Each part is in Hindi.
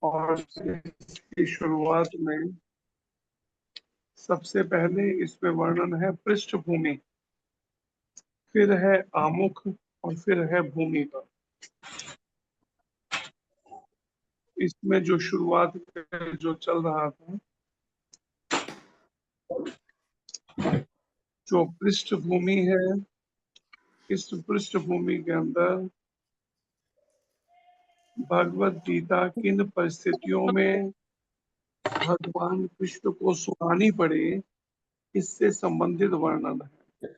और इसकी शुरुआत में सबसे पहले इसमें वर्णन है पृष्ठभूमि, फिर है आमुख और फिर है भूमिका। इसमें जो शुरुआत में जो चल रहा था, जो पृष्ठभूमि है, इस पृष्ठभूमि के अंदर भगवत गीता किन परिस्थितियों में भगवान कृष्ण को सुनानी पड़े, इससे संबंधित वर्णन है।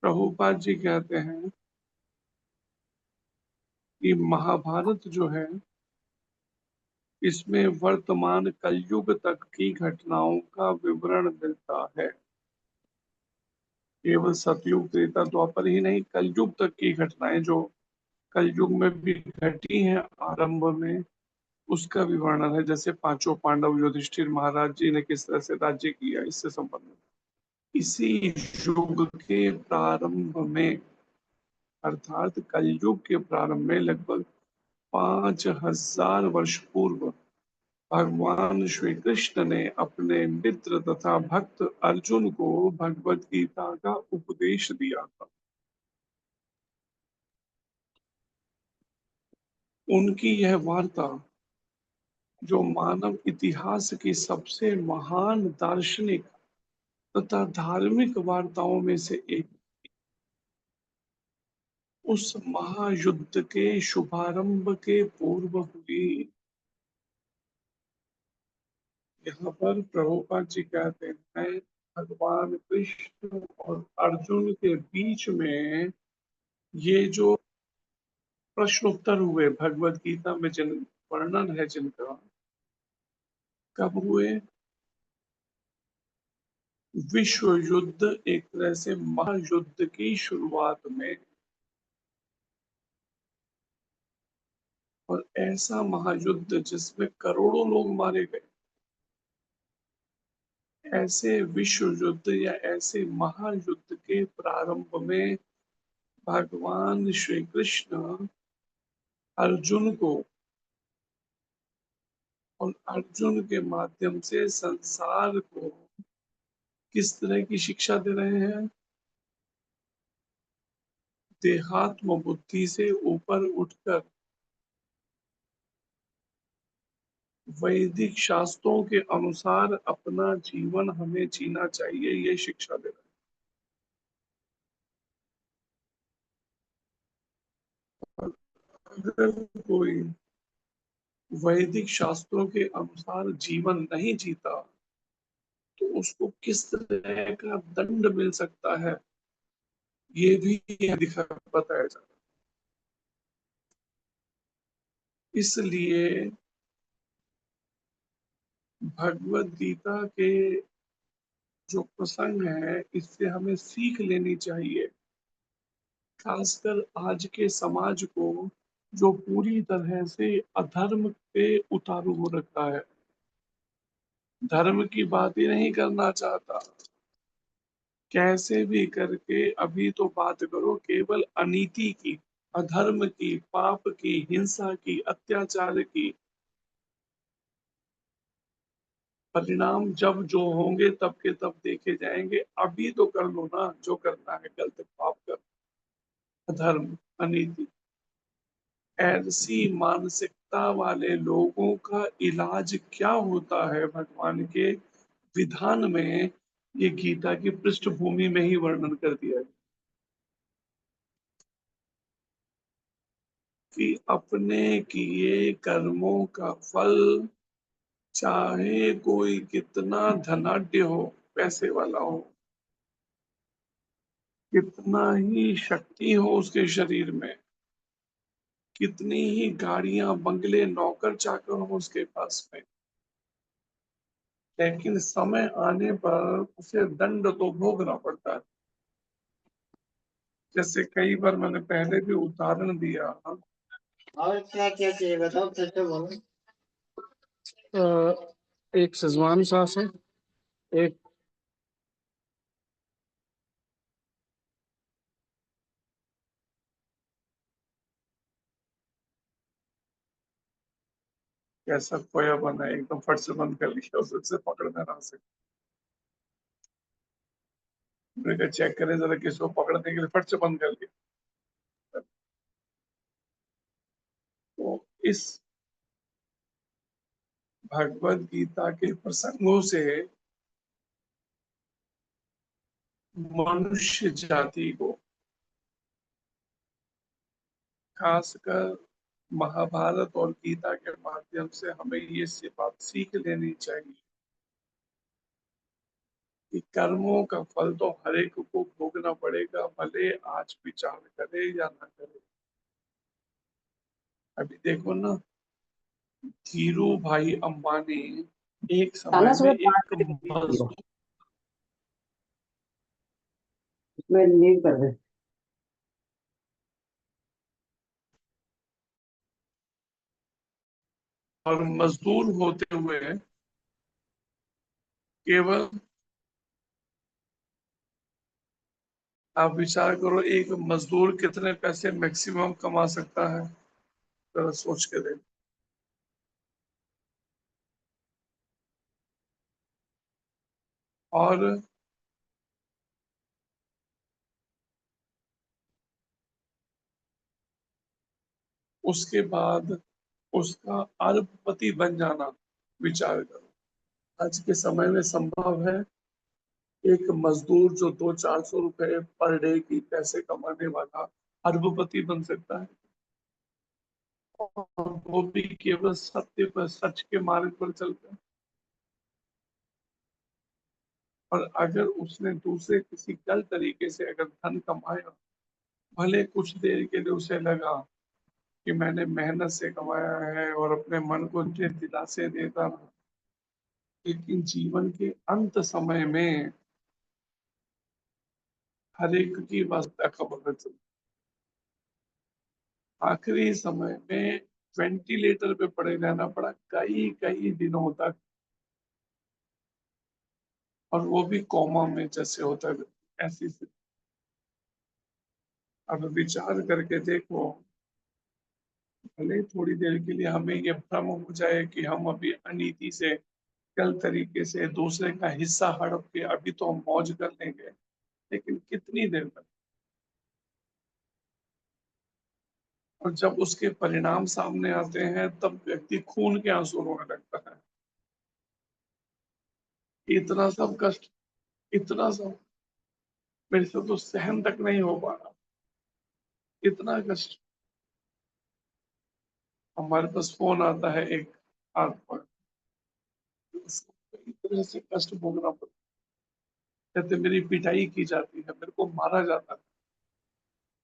प्रभुपाद जी कहते हैं कि महाभारत जो है, इसमें वर्तमान कलयुग तक की घटनाओं का विवरण मिलता है। केवल सतयुग त्रेता द्वापर ही नहीं, कलयुग तक की घटनाएं जो कलयुग में भी घटी हैं आरंभ में, उसका भी वर्णन है। जैसे पांचों पांडव युधिष्ठिर महाराज जी ने किस तरह से राज्य किया, इससे संबंधित। इसी युग के प्रारंभ में, अर्थात कलयुग के प्रारंभ में लगभग 5000 वर्ष पूर्व भगवान श्री कृष्ण ने अपने मित्र तथा भक्त अर्जुन को भगवत गीता का उपदेश दिया था। उनकी यह वार्ता, जो मानव इतिहास की सबसे महान दार्शनिक तथा धार्मिक वार्ताओं में से एक, उस महायुद्ध के शुभारंभ के पूर्व हुई। यहाँ पर प्रभुपाद जी कहते हैं, भगवान कृष्ण और अर्जुन के बीच में ये जो प्रश्न उत्तर हुए भगवत गीता में, जिन वर्णन है जिनका, कब हुए? विश्व युद्ध, एक तरह से महायुद्ध की शुरुआत में। और ऐसा महायुद्ध जिसमें करोड़ों लोग मारे गए, ऐसे विश्व युद्ध या ऐसे महायुद्ध के प्रारंभ में भगवान श्री कृष्ण अर्जुन को और अर्जुन के माध्यम से संसार को किस तरह की शिक्षा दे रहे हैं? देहात्म बुद्धि से ऊपर उठकर वैदिक शास्त्रों के अनुसार अपना जीवन हमें जीना चाहिए, ये शिक्षा दे रहे हैं। अगर कोई वैदिक शास्त्रों के अनुसार जीवन नहीं जीता, तो उसको किस तरह का दंड मिल सकता है, ये भी दिखा बताया जा रहा है। इसलिए भगवत गीता के जो प्रसंग है, इससे हमें सीख लेनी चाहिए। खासकर आज के समाज को, जो पूरी तरह से अधर्म पे उतारू हो रखा है, धर्म की बात ही नहीं करना चाहता। कैसे भी करके अभी तो बात करो केवल अनीति की, अधर्म की, पाप की, हिंसा की, अत्याचार की। परिणाम जब जो होंगे तब के तब देखे जाएंगे। अभी तो कर लो ना जो करना है, गलत पाप कर, अधर्म, अनीति। ऐसी मानसिकता वाले लोगों का इलाज क्या होता है, भगवान के विधान में ये गीता की पृष्ठभूमि में ही वर्णन कर दिया है कि अपने किए कर्मों का फल, चाहे कोई कितना धनाढ्य हो, पैसे वाला हो, कितना ही शक्ति हो उसके शरीर में, कितनी ही गाड़ियां, बंगले, नौकर चाकर हो उसके पास में, लेकिन समय आने पर उसे दंड तो भोगना पड़ता है। जैसे कई बार मैंने पहले भी उदाहरण दिया, और क्या क्या चाहिए बताओ, फिर से बोलो। एक सजवान सास है, एक कैसा खोया बना है, एकदम फट से बंद कर लिया, उससे पकड़ना ना सके। मैंने कहा चेक करें जरा किसको पकड़ने के लिए, फट से बंद कर लिया। तो इस भगवत गीता के प्रसंगों से मनुष्य जाति को, खासकर महाभारत और गीता के माध्यम से हमें ये बात सीख लेनी चाहिए कि कर्मों का फल तो हर एक को भोगना पड़ेगा, भले आज विचार करे या ना करे। अभी देखो ना, धीरू भाई अंबानी एक खाना समय में सुबह एक 5 बजे की हो, मजदूर उसमें लीव कर दे। और मजदूर होते हुए केवल, आप विचार करो एक मजदूर कितने पैसे मैक्सिमम कमा सकता है, जरा सोच के देखो। और उसके बाद उसका अरबपति बन जाना, विचार करो। आज के समय में संभव है एक मजदूर जो 200-400 रुपए पर डे की पैसे कमाने वाला अरबपति बन सकता है? और वो भी केवल सत्य पर, सच के मार्ग पर चलकर। और अगर उसने दूसरे किसी गलत तरीके से अगर धन कमाया, भले कुछ देर के लिए उसे लगा कि मैंने मेहनत से कमाया है और अपने मन को दिलासे देता रहा, लेकिन जीवन के अंत समय में हर एक की वास्तव खबर चलती, आखिरी समय में वेंटिलेटर पे पड़े रहना पड़ा कई कई दिनों तक, और वो भी कोमा में जैसे होता है, ऐसी स्थिति। अब विचार करके देखो, भले थोड़ी देर के लिए हमें ये भ्रम हो जाए कि हम अभी अनीति से, गलत तरीके से दूसरे का हिस्सा हड़प के अभी तो हम मौज कर लेंगे, लेकिन कितनी देर तक? और जब उसके परिणाम सामने आते हैं तब व्यक्ति खून के आंसू रोने लगता है। इतना सब कष्ट, इतना सब मेरे से तो सहन तक नहीं हो पा रहा, इतना कष्ट। हमारे पास फोन आता है एक हाथ पर, उसको कई तरह से कष्ट भोगना पड़ता है। कहते मेरी पिटाई की जाती है, मेरे को मारा जाता है,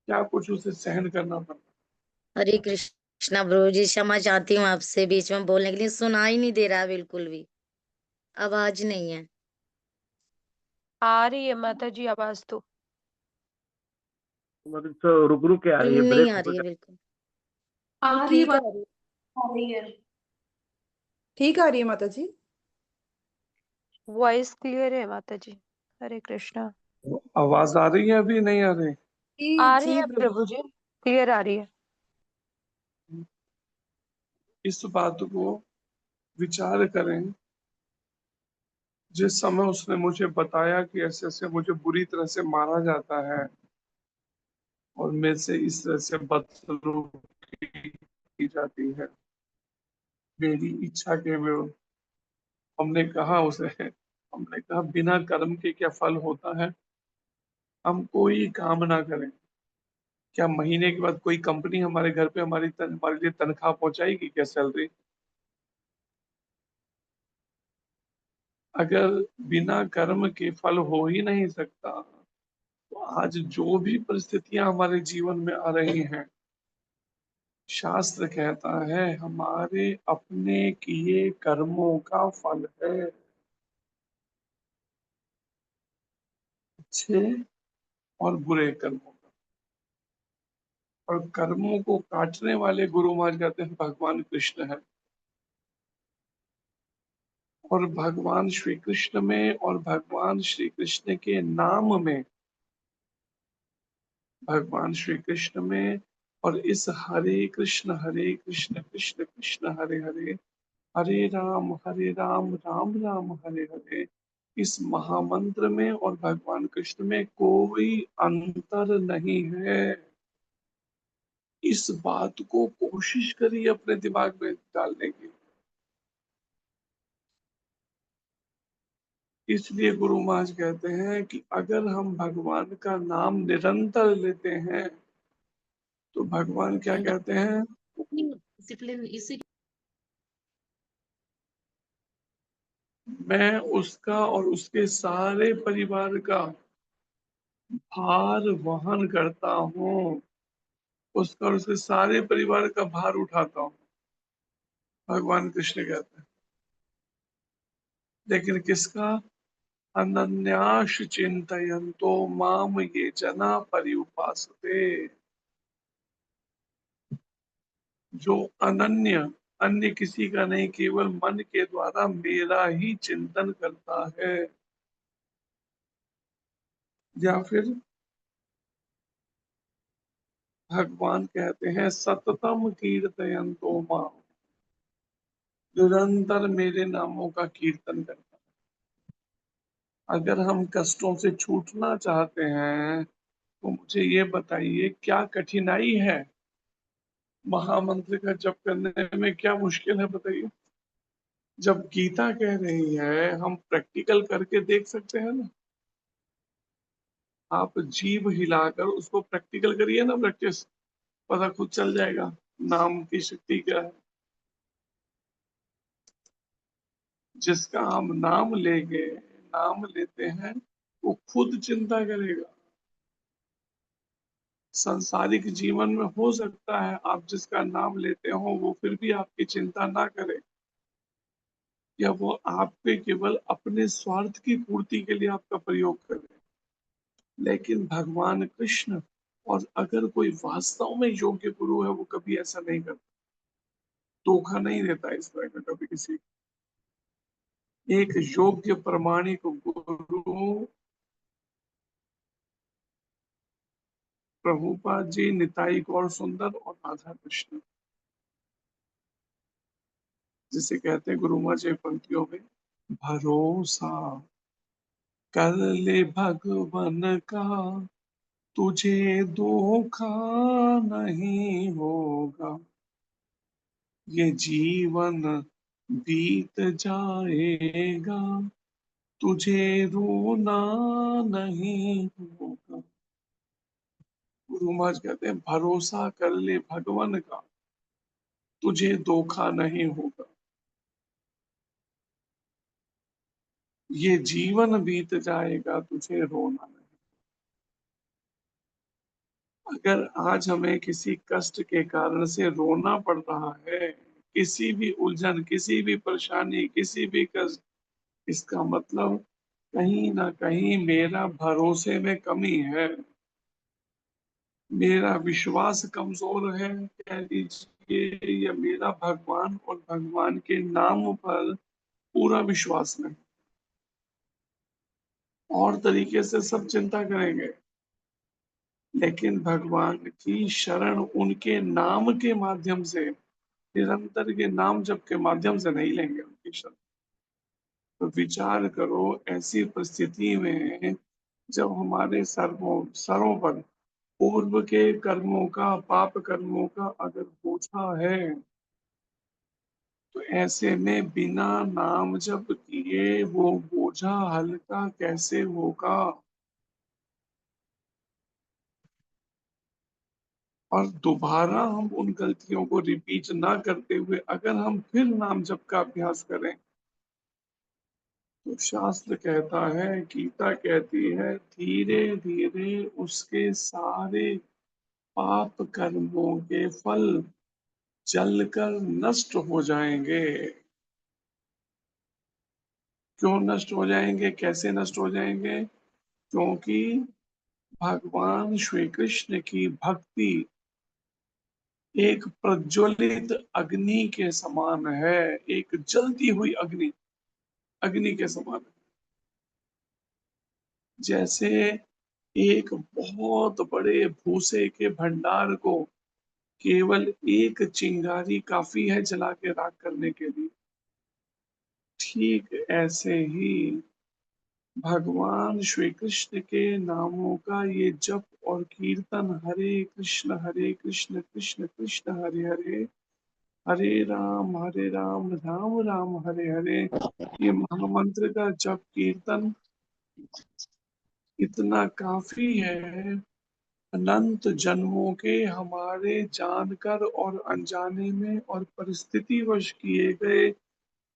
क्या कुछ उसे सहन करना पड़ता है। हरे कृष्णा प्रभु जी, क्षमा चाहती हूँ आपसे बीच में बोलने के लिए, सुना ही नहीं दे रहा बिल्कुल भी, आवाज नहीं है। आ रही है माता जी आवाज तो। मतलब तो रुक रुक के आ रही है, नहीं ब्रेक आ हो रही है जा। बिल्कुल। आ रही है ठीक आ बात, रही है। आ रही है, ठीक आ रही है माता जी। वॉइस क्लियर है माता जी। हरे कृष्णा। आवाज आ रही है अभी नहीं आ रही? जी आ रही जी है प्रभु। प्रभु जी, क्लियर आ रही है। इस बात को विचार करें, जिस समय उसने मुझे बताया कि ऐसे ऐसे मुझे बुरी तरह से मारा जाता है और मेरे से इस तरह से बदसलूकी की जाती है मेरी इच्छा के विरुद्ध, हमने कहा बिना कर्म के क्या फल होता है? हम कोई काम ना करें, क्या महीने के बाद कोई कंपनी हमारे घर पे हमारे लिए तनख्वाह पहुंचाएगी क्या, सैलरी? अगर बिना कर्म के फल हो ही नहीं सकता, तो आज जो भी परिस्थितियां हमारे जीवन में आ रही हैं, शास्त्र कहता है हमारे अपने किए कर्मों का फल है, अच्छे और बुरे कर्मों का। और कर्मों को काटने वाले गुरु महाराज कहते हैं भगवान कृष्ण है। और भगवान श्री कृष्ण में और भगवान श्री कृष्ण के नाम में, भगवान श्री कृष्ण में और इस हरे कृष्ण कृष्ण कृष्ण हरे हरे, हरे राम राम राम हरे हरे, इस महामंत्र में और भगवान कृष्ण में कोई अंतर नहीं है। इस बात को कोशिश करिए अपने दिमाग में डालने की। इसलिए गुरु महाराज कहते हैं कि अगर हम भगवान का नाम निरंतर लेते हैं तो भगवान क्या कहते हैं, डिसिप्लिन इसी मैं उसका और उसके सारे परिवार का भार वहन करता हूँ, उसका और उसके सारे परिवार का भार उठाता हूँ, भगवान कृष्ण कहते हैं। लेकिन किसका, अनन्याश चिंतयन्तो माम ये जना पर्युपासते, जो अनन्य, अन्य किसी का नहीं, केवल मन के द्वारा मेरा ही चिंतन करता है। या फिर भगवान कहते हैं सततम कीर्तयन्तो माम, निरंतर मेरे नामों का कीर्तन करता है। अगर हम कष्टों से छूटना चाहते हैं तो मुझे ये बताइए क्या कठिनाई है, महामंत्र का जप करने में क्या मुश्किल है बताइए। जब गीता कह रही है हम प्रैक्टिकल करके देख सकते हैं ना, आप जीभ हिलाकर उसको प्रैक्टिकल करिए ना, प्रैक्टिस, पता खुद चल जाएगा नाम की शक्ति क्या है। जिसका हम नाम लेंगे, नाम लेते हैं, वो खुद चिंता करेगा। सांसारिक जीवन में हो सकता है आप जिसका नाम लेते हो वो फिर भी आपकी चिंता ना करे, या वो आपके केवल अपने स्वार्थ की पूर्ति के लिए आपका प्रयोग करे। लेकिन भगवान कृष्ण, और अगर कोई वास्तव में योग्य गुरु है, वो कभी ऐसा नहीं करता, धोखा नहीं देता इस तरह का कभी किसी। एक योग्य प्रमाणिक गुरु प्रभुपाद जी, निताई गौर सुंदर और राधा कृष्ण, जिसे कहते हैं गुरु महाराज एक पंक्तियों में, भरोसा कर ले भगवन का, तुझे धोखा नहीं होगा, ये जीवन बीत जाएगा, तुझे रोना नहीं होगा। गुरु महाराज कहते हैं भरोसा कर ले भगवान का, तुझे धोखा नहीं होगा, ये जीवन बीत जाएगा, तुझे रोना नहीं। अगर आज हमें किसी कष्ट के कारण से रोना पड़ रहा है, किसी भी उलझन, किसी भी परेशानी, किसी भी कष्ट, इसका मतलब कहीं ना कहीं मेरा भरोसे में कमी है, मेरा विश्वास कमजोर है कह लीजिए, या मेरा भगवान और भगवान के नाम पर पूरा विश्वास नहीं। और तरीके से सब चिंता करेंगे, लेकिन भगवान की शरण उनके नाम के माध्यम से, निरंतर के नाम जप के माध्यम से नहीं लेंगे उनकी शरण। तो विचार करो ऐसी परिस्थिति में जब हमारे सरों पर पूर्व के कर्मों का, पाप कर्मों का अगर बोझा है, तो ऐसे में बिना नाम जप किए वो बोझा हल्का कैसे होगा। और दोबारा हम उन गलतियों को रिपीट ना करते हुए अगर हम फिर नाम जप का अभ्यास करें, तो शास्त्र कहता है, गीता कहती है, धीरे धीरे उसके सारे पाप कर्मों के फल जलकर नष्ट हो जाएंगे। क्यों नष्ट हो जाएंगे, कैसे नष्ट हो जाएंगे? क्योंकि भगवान श्री कृष्ण की भक्ति एक प्रज्वलित अग्नि के समान है, एक जलती हुई अग्नि, अग्नि के समान है। जैसे एक बहुत बड़े भूसे के भंडार को केवल एक चिंगारी काफी है जला के राख करने के लिए, ठीक ऐसे ही भगवान श्री कृष्ण के नामों का ये जप और कीर्तन, हरे कृष्ण कृष्ण कृष्ण हरे हरे, हरे राम राम राम हरे हरे, ये महामंत्र का जप कीर्तन इतना काफी है अनंत जन्मों के हमारे जानकर और अनजाने में और परिस्थितिवश किए गए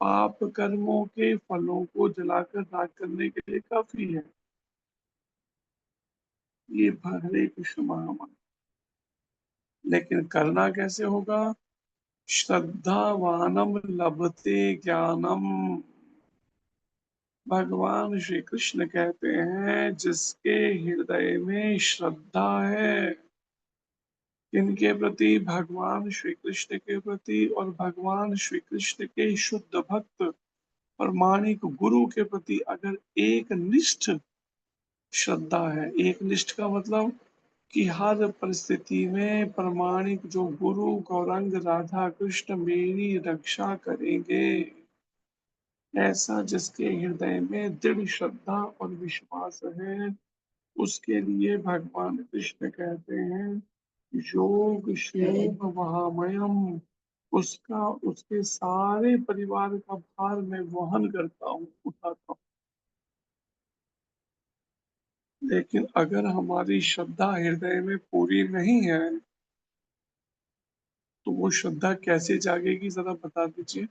पाप कर्मों के फलों को जलाकर राख करने के लिए काफी है ये हरे कृष्ण महामंत्र। लेकिन करना कैसे होगा? श्रद्धावानम लभते ज्ञानम। भगवान श्री कृष्ण कहते हैं जिसके हृदय में श्रद्धा है, किनके प्रति? भगवान श्री कृष्ण के प्रति और भगवान श्री कृष्ण के शुद्ध भक्त और मानिक गुरु के प्रति अगर एक निष्ठ श्रद्धा है। एक निष्ठ का मतलब कि हर परिस्थिति में प्रमाणिक जो गुरु गौरंग राधा कृष्ण मेरी रक्षा करेंगे, ऐसा जिसके हृदय में दृढ़ श्रद्धा और विश्वास है, उसके लिए भगवान कृष्ण कहते हैं योग क्षेम महामयम। उसका उसके सारे परिवार का भार मैं वहन करता हूँ, उठाता हूँ। लेकिन अगर हमारी श्रद्धा हृदय में पूरी नहीं है तो वो श्रद्धा कैसे जागेगी, जरा बता दीजिए।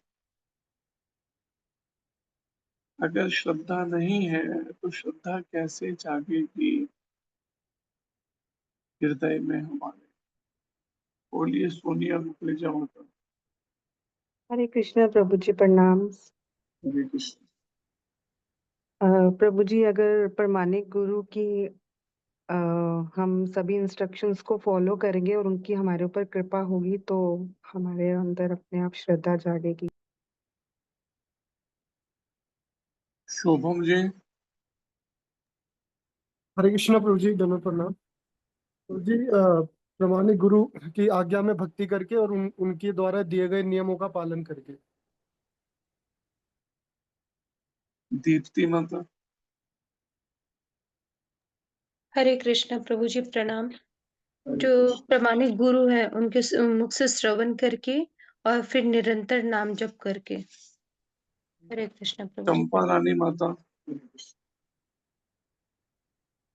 अगर श्रद्धा नहीं है तो श्रद्धा कैसे जागेगी हृदय में हमारे? बोलिए सोनिया मुखर्जी होता। हरे कृष्णा प्रभु जी, प्रणाम। हरे कृष्ण। प्रभु जी, अगर प्रमाणिक गुरु की हम सभी इंस्ट्रक्शंस को फॉलो करेंगे और उनकी हमारे ऊपर कृपा होगी तो हमारे अंदर अपने आप श्रद्धा जागेगी। शुभम जी। हरे कृष्णा प्रभु जी, धन्यवाद प्रणाम प्रभु जी। प्रमाणिक गुरु की आज्ञा में भक्ति करके और उनके द्वारा दिए गए नियमों का पालन करके। दीप्ति माता। हरे कृष्ण प्रभु जी, प्रणाम। जो प्रमाणिक गुरु है उनके मुख से श्रवण करके और फिर निरंतर नाम जप करके। हरे कृष्ण प्रभु जी, चंपा रानी माता।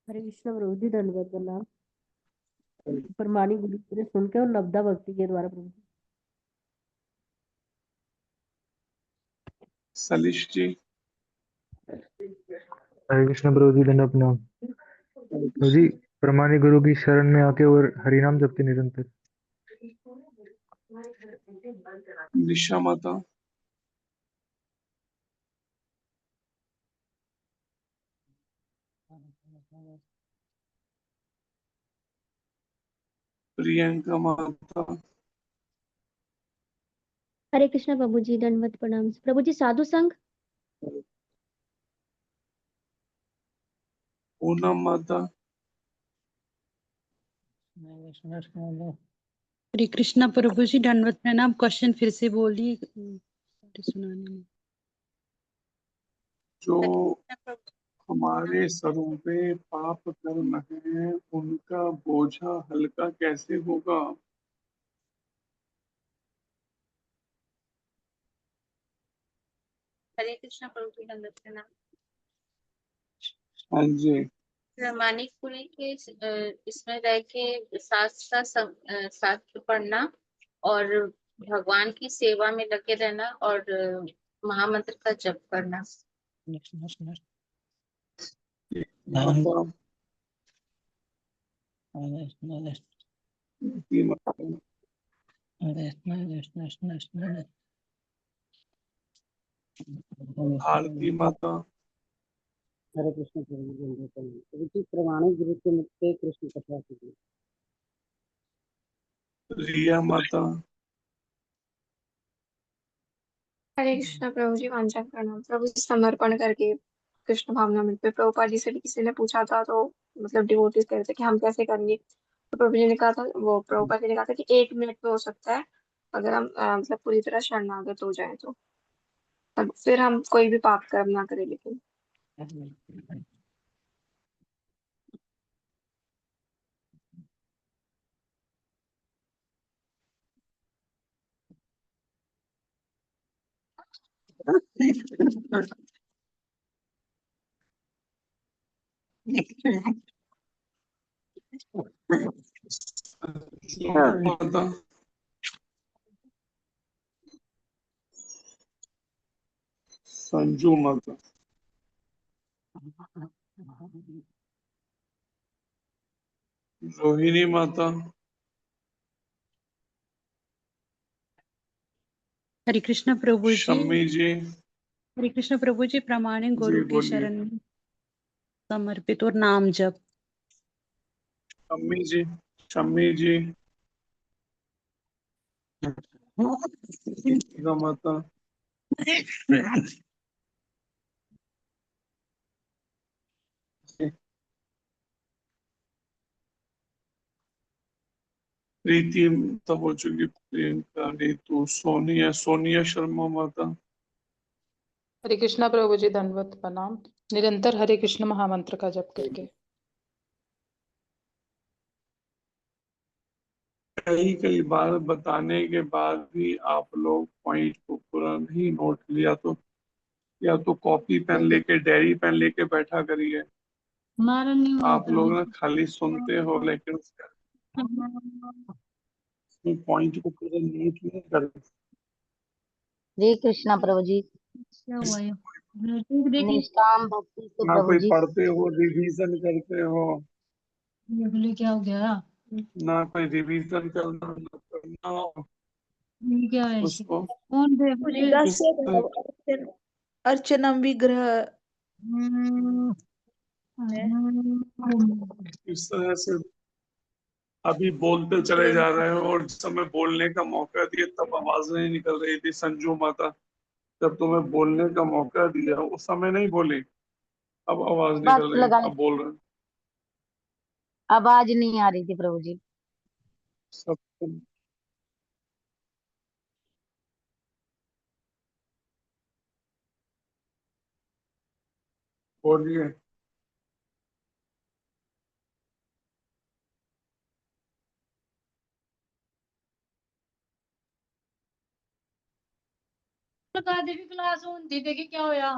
हरे कृष्ण प्रभु जी, धन्यवाद प्रणाम। प्रमाणिक गुरु से सुनकर और नवदा भक्ति के द्वारा प्रभु जी। सलिश जी। हरे कृष्ण प्रभु जी, धन्यवाद प्रणाम। प्रभु जी, प्रमाणिक गुरु की शरण में आके और हरिनाम जपते निरंतर। निशा माता। प्रियंका माता। हरे कृष्णा प्रभु जी, दंडवत प्रणाम प्रभु जी। साधु संघ। पूनम माता। हरे कृष्णा प्रभु जी, दंडवत प्रणाम। क्वेश्चन फिर से बोलिए, सुनाने में। जो हमारे सरों पे पाप कर्म है उनका बोझा हल्का कैसे होगा? हरे कृष्णा प्रभु जी, दंडवत प्रणाम। हाँ जी। प्रमाणिक पुरी के इसमें रह के शास्त्र शास्त्र पढ़ना और भगवान की सेवा में लगे रहना और महामंत्र का जप करना। माता। भारती माता। हरे कृष्ण प्रभु जी, धन्यवाद प्रणाम प्रभु जी। प्रमाणिक गुरु के मुख से कृष्ण कथा कीजिए। रिया माता। हरे कृष्णा प्रभु जी, वांछा प्रणाम प्रभु जी। समर्पण करके कृष्ण भावना में पे प्रभुपाद जी से भी किसी ने पूछा था तो मतलब डिवोटीज कह रहे थे कि हम कैसे करेंगे, तो प्रभु जी ने कहा था, वो प्रभुपाद जी ने कहा था कि 1 मिनट में हो सकता है अगर हम मतलब पूरी तरह शरणागत हो जाए तो। तब फिर हम कोई भी पाप कर्म ना करें। लेकिन माता, संजू माता, रोहिणी माता, हरे कृष्ण प्रभु जी। शम्मी जी, हरे कृष्ण प्रभु जी, प्रामाणिक जी गुरु की बोलिए। शरण में समर्पित और नाम जप। शम्मी जी, शम्मी जी, गीता माता, प्रीति तो हो चुकी, प्रियंका नीतू, सोनिया, सोनिया शर्मा माता, हरे कृष्णा प्रभु जी, दंडवत प्रणाम। निरंतर हरे कृष्ण महामंत्र का जप करके। कई कई बार बताने के बाद भी आप लोग पॉइंट को पूरा नहीं नोट लिया तो या तो कॉपी पेन लेके डायरी पेन लेके बैठा करिए। हमारा नहीं आप होता। लोग ना खाली सुनते हो लेकिन पॉइंट को पूरा नोट नहीं करते। हरे कृष्णा प्रभु जी। क्या हुआ ये? देखिए निष्काम भक्ति से ना प्रभु कोई जी। पढ़ते हो, रिवीजन करते हो, ये क्या हो गया? ना कोई रिवीजन करना ना करना ये क्या है? उसको कौन देव किस अर्चनम विग्रह है। किस तरह से अभी बोलते चले जा रहे हो और जिस समय बोलने का मौका दिए तब आवाज नहीं निकल रही थी। संजू माता, जब तुम्हें बोलने का मौका दिया उस समय नहीं बोली, अब आवाज बस निकल रही, लगा, अब बोल रहे आवाज नहीं आ रही थी प्रभु जी। सब। बोलिए। लगा दे भी क्लास होती देखी क्या होया?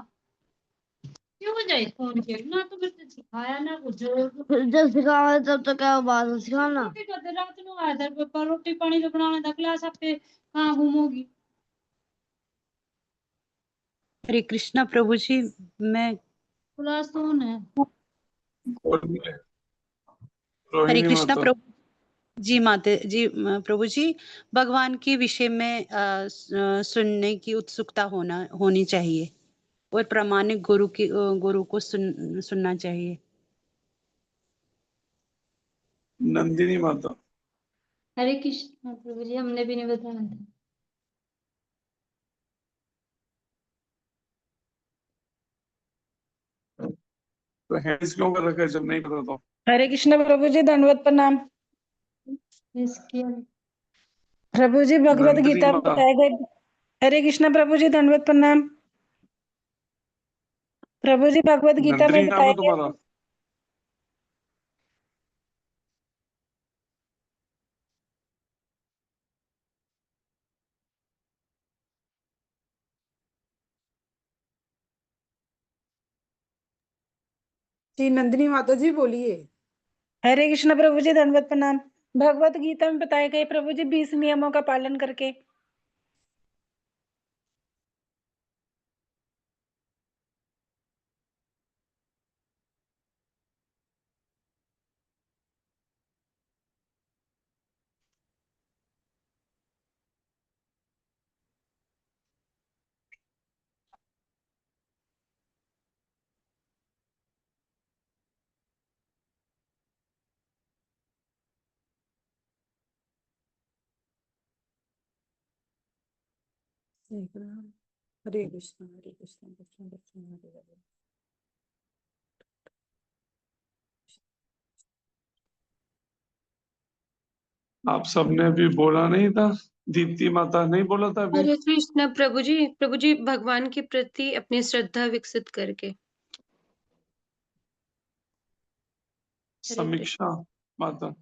क्यों जाए फोन के ना तो मुझे सिखाया ना कुछ। जब सिखाओ तब तो क्या बात है, सिखाना। रोटी करते रात ਨੂੰ आया था पेपर, रोटी पानी तो बनाने था, क्लास आपे कहाँ घूमोगी? हरे कृष्णा प्रभु जी, मैं क्लास तो है। बोलिए हरे रोहिणी कृष्णा माता। प्रभु जी। माते जी प्रभु जी, भगवान के विषय में सुनने की उत्सुकता होनी चाहिए और प्रामाणिक गुरु को सुनना चाहिए। नंदिनी माता। हरे कृष्णा प्रभु जी, हमने भी नहीं बताया था। तो हैंड्स क्यों कर रखा है जब नहीं पता तो? हरे कृष्ण प्रभु जी, दंडवत प्रणाम। इसके प्रभु जी, भगवत नंदिनी गीता में माता, बताए गए। हरे कृष्ण प्रभु जी, दंडवत प्रणाम। प्रभु जी, भगवत गीता में नंदिनी नाम बताए है गए। तुम्हारा? जी नंदिनी माता जी बोलिए। हरे कृष्ण प्रभु जी, दंडवत प्रणाम। भगवत गीता में बताए गए प्रभु जी 20 नियमों का पालन करके। हरे कृष्ण कृष्ण कृष्ण हरे हरे। आप सबने भी बोला नहीं था दीप्ति माता नहीं बोला था अभी? हरे कृष्ण प्रभु जी भगवान के प्रति अपनी श्रद्धा विकसित करके। हरे कृष्ण। समीक्षा माता।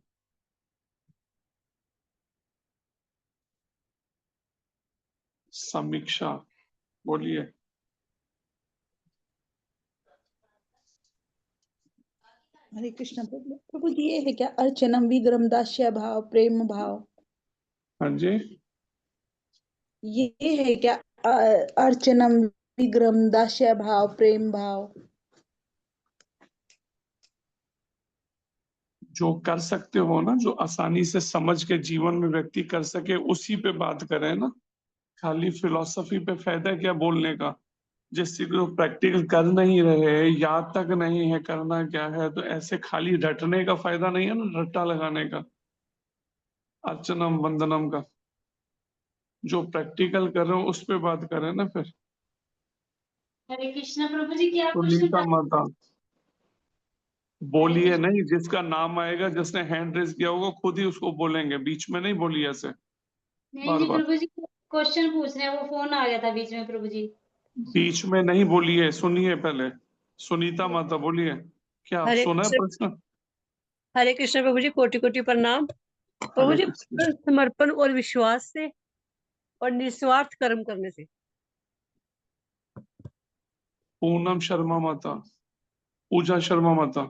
समीक्षा बोलिए। हरे कृष्ण प्रभु। प्रभु जी ये है क्या अर्चनम विग्रम दास्य भाव प्रेम भाव? हाँ जी, ये है क्या अर्चनम विग्रम दास्य भाव प्रेम भाव? जो कर सकते हो ना, जो आसानी से समझ के जीवन में व्यक्ति कर सके, उसी पे बात करें ना। खाली फिलॉसफी पे फायदा क्या बोलने का? जिस चीज को प्रैक्टिकल कर नहीं रहे, याद तक नहीं है करना क्या है, तो ऐसे खाली रटने का फायदा नहीं है ना, रट्टा लगाने का, अर्चनम वंदनम का। जो प्रैक्टिकल कर रहे हो उस पे बात करें ना फिर। हरे कृष्णा प्रभु जी, क्या तो क्वेश्चन नीता था? माता बोलिए नहीं, जिसका नाम आएगा, जिसने हैंड रेज किया होगा, खुद ही उसको बोलेंगे, बीच में नहीं बोलिए ऐसे नहीं बार जी बार। प्रभु जी, क्वेश्चन पूछ रहे हैं, वो फोन आ गया था बीच में प्रभु जी। बीच में नहीं बोलिए, सुनिए पहले। सुनीता माता बोलिए, क्या हरे सुना है कृष्ण। प्रश्न? हरे कृष्ण प्रभु जी, कोटि कोटि प्रणाम प्रभु हरे जी। कृष्ण। समर्पण और विश्वास से और निस्वार्थ कर्म करने से। पूनम शर्मा माता, पूजा शर्मा माता।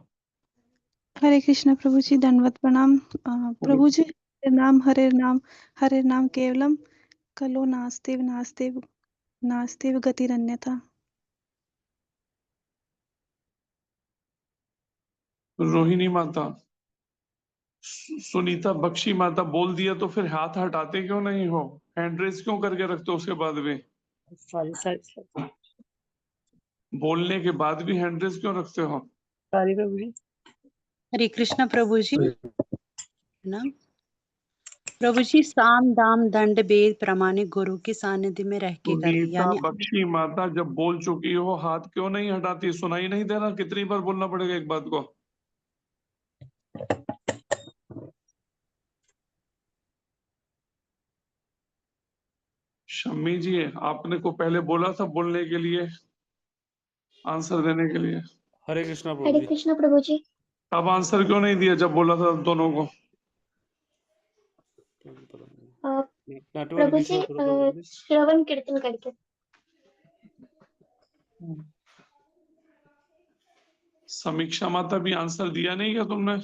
हरे कृष्ण प्रभु जी, दंडवत प्रणाम। प्रभु जी, हरे नाम केवलम कलो नास्तेव नास्तेव नास्तेव गतिरन्यथा। रोहिणी माता। सुनीता बख्शी माता बोल दिया तो फिर हाथ हटाते क्यों नहीं हो? हैंड रेज क्यों करके रखते हो उसके बाद भी? सॉरी सॉरी बोलने के बाद भी हैंड रेज क्यों रखते हो? सॉरी प्रभु जी। हरे कृष्ण प्रभु जी। ना प्रभु जी, साम दाम दंड भेद प्रमाणिक गुरु के सानिध्य में रह के करें, सुनीता यानी बख्शी माता जब बोल चुकी हो, हाथ क्यों नहीं हटाती? सुनाई नहीं दे रहा? कितनी बार बोलना पड़ेगा एक बात को? शम्मी जी, आपने को पहले बोला था बोलने के लिए, आंसर देने के लिए। हरे कृष्णा प्रभु हरे जी। कृष्ण प्रभु जी। अब आंसर क्यों नहीं दिया जब बोला था दोनों को? नेटवर्क प्रभु इशू जी है थोड़ा प्रभु जी। श्रवण कीर्तन करके। समीक्षा माता भी आंसर दिया नहीं क्या तुमने?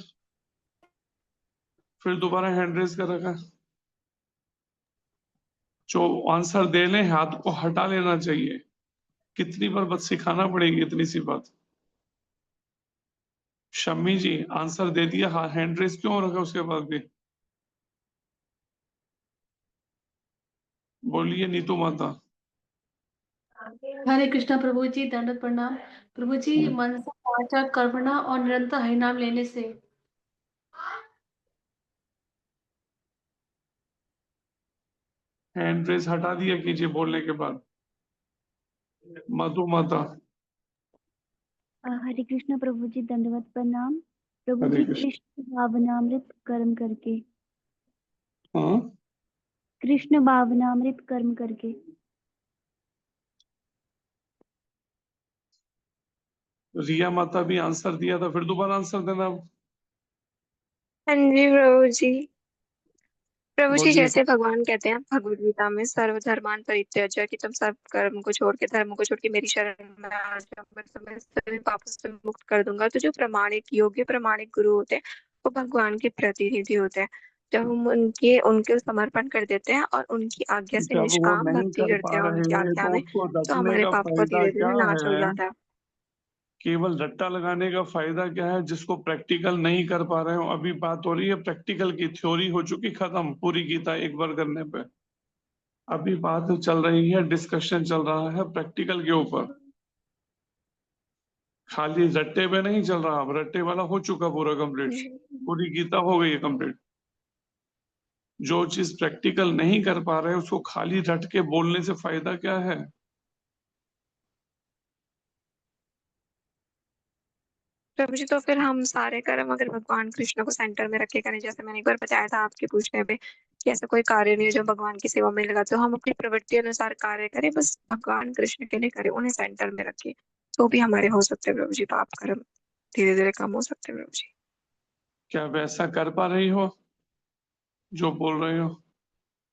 फिर दोबारा हैंड रेज कर रखा। जो आंसर दे ले हाथ को हटा लेना चाहिए। कितनी बार बस सिखाना पड़ेगी इतनी सी बात। शम्मी जी आंसर दे दिया, हाँ हैंड रेज क्यों रखा उसके बाद भी? बोलिए नीतू माता। हरे कृष्णा प्रभु जी, दंडवत प्रणाम प्रभु जी। मन से वाचा कर्मणा और निरंतर हरिनाम लेने से। हैंड रेज हटा दिया कीजिए बोलने के बाद। मधु माता। हरे कृष्ण प्रभु जी, दंडवत प्रणाम प्रभु हरे जी। कृष्ण। कृष्ण भावनामृत कर्म करके। हाँ, कृष्ण भावनामृत कर्म करके। रिया माता भी आंसर दिया था, फिर दोबारा आंसर देना अब। हाँ जी प्रभु जी। प्रभु जी, बोलिए। जैसे भगवान कहते हैं भगवद गीता में, सर्वधर्मान परित्यज्य, कि तुम सब कर्म को छोड़ के, धर्म को छोड़ के मेरी शरण में आ जाओ, मैं तुम्हें सभी पापों से मुक्त कर दूंगा। तो जो प्रमाणिक योग्य प्रमाणिक गुरु होते हैं वो भगवान के प्रतिनिधि होते हैं। जब हम उनके समर्पण कर देते हैं और उनकी आज्ञा से जब वो निष्काम नहीं भक्ति कर करते पा हैं उनकी रहे आज्ञा तो में, उसको तो रटने हमारे का पाप को फायदा धीरे क्या धीरे नाश हो है? जाता है। केवल रट्टा लगाने का फायदा क्या है? जिसको प्रैक्टिकल नहीं कर पा रहे हो, अभी बात हो रही है प्रैक्टिकल की, थ्योरी हो चुकी खत्म पूरी गीता एक बार करने पे। अभी बात चल रही है, डिस्कशन चल रहा है प्रैक्टिकल के ऊपर। खाली रट्टे पे नहीं चल रहा, अब रट्टे वाला हो चुका पूरा कंप्लीट, पूरी गीता हो गई है कंप्लीट। जो चीज प्रैक्टिकल नहीं कर पा रहे उसको खाली रट के बोलने से फायदा क्या है? प्रभु जी तो फिर हम सारे कर्म अगर भगवान कृष्ण को सेंटर में रख के करें, जैसे मैंने एक बार बताया था आपके पूछने पे कि ऐसा कोई कार्य नहीं है जो भगवान की सेवा में लगा, तो हम अपनी प्रवृत्ति अनुसार कार्य करें, बस भगवान कृष्ण के लिए करें, उन्हें सेंटर में रखें, तो भी हमारे हो सकते हैं प्रभु जी पाप कर्म धीरे धीरे कम हो सकते हैं प्रभु जी। क्या वैसा कर पा रही हो जो बोल रही हो?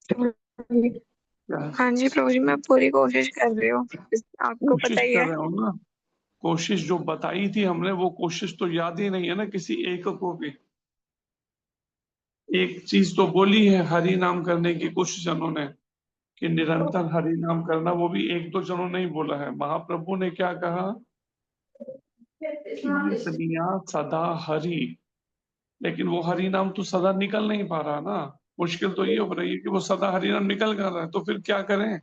क्या हाँ जी प्रभु जी, मैं पूरी कोशिश कर रही हूँ, आपको पता कोशिश ही कर है। रहे हो ना? कोशिश जो बताई थी हमने वो कोशिश तो याद ही नहीं है ना किसी एक को भी। एक चीज तो बोली है हरि नाम करने की कुछ जनों ने कि निरंतर हरि नाम करना, वो भी एक दो जनों ने ही बोला है। महाप्रभु ने क्या कहा कि नितनिया सदा हरि, लेकिन वो हरि नाम तो सदा निकल नहीं पा रहा ना। मुश्किल तो ये हो रही है कि वो सदा हरि नाम निकल कर रहा है, तो फिर क्या करें?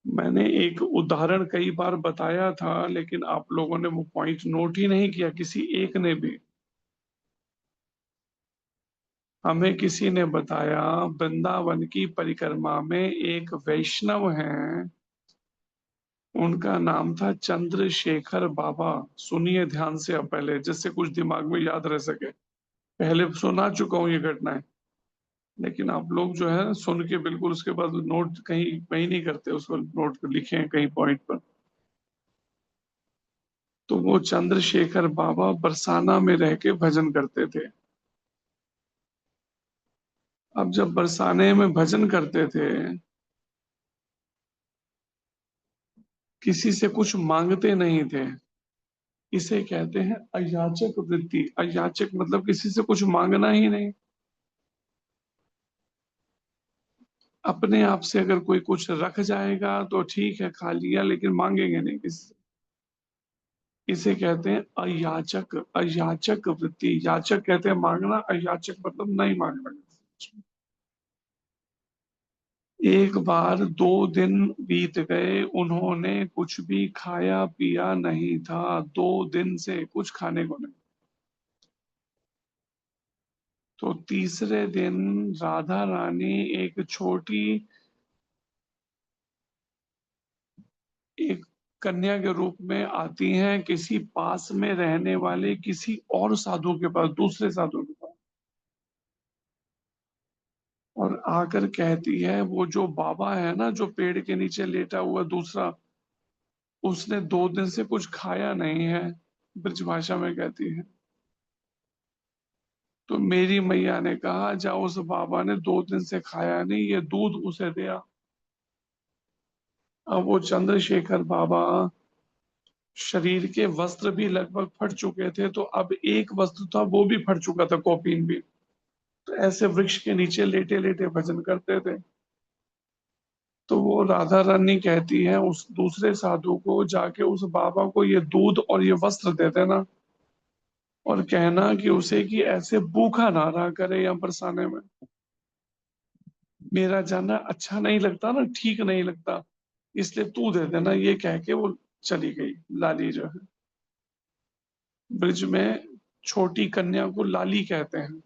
मैंने एक उदाहरण कई बार बताया था, लेकिन आप लोगों ने वो पॉइंट नोट ही नहीं किया, किसी एक ने भी। हमें किसी ने बताया वृंदावन की परिक्रमा में एक वैष्णव हैं, उनका नाम था चंद्रशेखर बाबा। सुनिए ध्यान से अब पहले, जिससे कुछ दिमाग में याद रह सके। पहले सुना चुका हूं ये घटनाएं, लेकिन आप लोग जो है सुन के बिल्कुल उसके बाद नोट कहीं कहीं नहीं करते, उसको नोट कर लिखे हैं कहीं पॉइंट पर। तो वो चंद्रशेखर बाबा बरसाना में रह के भजन करते थे। अब जब बरसाने में भजन करते थे, किसी से कुछ मांगते नहीं थे। इसे कहते हैं अयाचक वृत्ति। अयाचक मतलब किसी से कुछ मांगना ही नहीं। अपने आप से अगर कोई कुछ रख जाएगा तो ठीक है, खा लिया, लेकिन मांगेंगे नहीं किसी से। इसे कहते हैं अयाचक। अयाचक वृत्ति। याचक कहते हैं मांगना, अयाचक मतलब नहीं मांगना। एक बार 2 दिन बीत गए, उन्होंने कुछ भी खाया पिया नहीं था। 2 दिन से कुछ खाने को नहीं। तो तीसरे दिन राधा रानी एक छोटी एक कन्या के रूप में आती हैं किसी पास में रहने वाले किसी और साधु के पास, दूसरे साधु के पास, और आकर कहती है वो जो बाबा है ना, जो पेड़ के नीचे लेटा हुआ दूसरा, उसने 2 दिन से कुछ खाया नहीं है, ब्रज भाषा में कहती है। तो मेरी मैया ने कहा जाओ, उस बाबा ने 2 दिन से खाया नहीं, ये दूध उसे दिया। अब वो चंद्रशेखर बाबा शरीर के वस्त्र भी लगभग फट चुके थे, तो अब एक वस्त्र था वो भी फट चुका था, कौपीन भी। तो ऐसे वृक्ष के नीचे लेटे लेटे भजन करते थे। तो वो राधा रानी कहती है उस दूसरे साधु को, जाके उस बाबा को ये दूध और ये वस्त्र दे देना, और कहना कि उसे कि ऐसे भूखा ना रहा करे यहाँ बरसाने में। मेरा जाना अच्छा नहीं लगता ना, ठीक नहीं लगता, इसलिए तू दे देना। ये कह के वो चली गई। लाली जो है, ब्रिज में छोटी कन्या को लाली कहते हैं,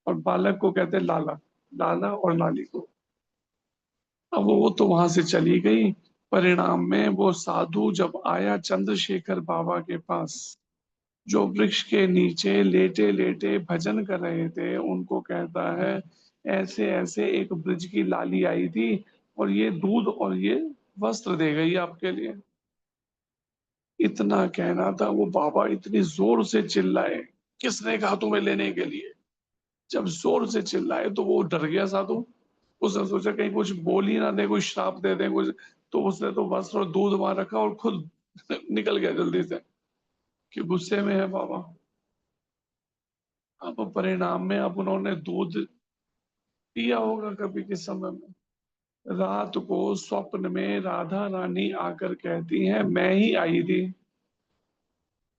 और बालक को कहते हैं लाला। लाला और लाली को। अब वो तो वहां से चली गई। परिणाम में वो साधु जब आया चंद्रशेखर बाबा के पास, जो वृक्ष के नीचे लेटे लेटे भजन कर रहे थे, उनको कहता है ऐसे ऐसे एक ब्रिज की लाली आई थी, और ये दूध और ये वस्त्र दे गई आपके लिए। इतना कहना था, वो बाबा इतनी जोर से चिल्लाए, किसने कहा तुम्हें लेने के लिए? जब जोर से चिल्लाए तो वो डर गया साधु। उसने सोचा कहीं कुछ बोल ही ना दे, कोई श्राप दे दे कुछ। तो उसने तो वस्त्र और दूध वहां रखा और खुद निकल गया जल्दी से, कि गुस्से में है बाबा। अब परिणाम में अब उन्होंने दूध पिया होगा कभी किस समय में। रात को स्वप्न में राधा रानी आकर कहती है मैं ही आई थी,